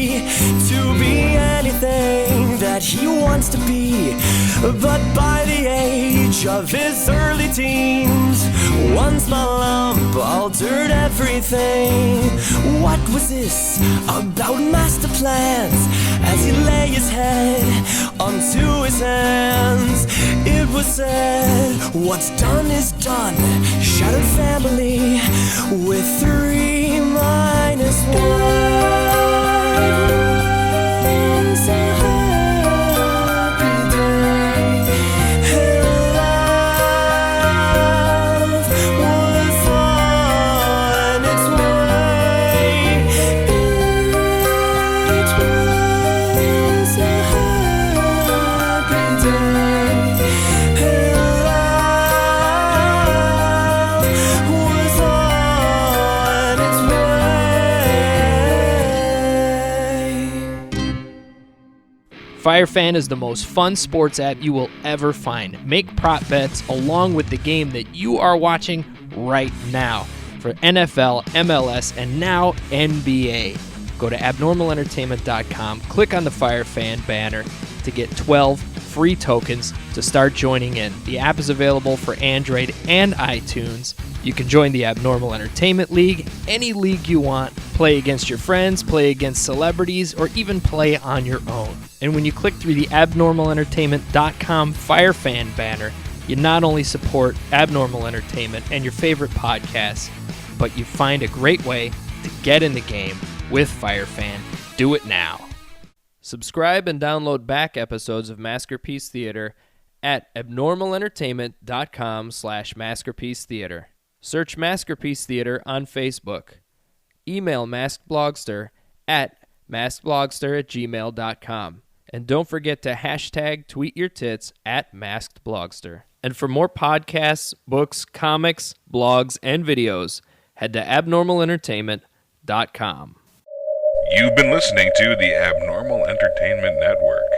to be anything that he wants to be. But by the age of his early teens, one small lump altered everything. What was this about master plans? As he lay his head onto his hands, it was said, what's done is done. Shattered family with 3 minus 1. It's a happy day. And love was on its way. It was a happy day. And love was on its way. FireFan is the most fun sports app you will ever find. Make prop bets along with the game that you are watching right now for NFL, MLS, and now NBA. Go to abnormalentertainment.com, click on the FireFan banner to get 12 free tokens to start joining in. The app is available for Android and iTunes. You can join the Abnormal Entertainment League, any league you want, play against your friends, play against celebrities, or even play on your own. And when you click through the abnormalentertainment.com FireFan banner, you not only support Abnormal Entertainment and your favorite podcasts, but you find a great way to get in the game with FireFan. Do it now. Subscribe and download back episodes of Maskerpiece Theater at abnormalentertainment.com/Maskerpiece Theater. Search Maskerpiece Theater on Facebook. Email maskedblogster at maskedblogster@gmail.com. And don't forget to hashtag tweet your tits at maskedblogster. And for more podcasts, books, comics, blogs, and videos, head to abnormalentertainment.com. You've been listening to the Abnormal Entertainment Network.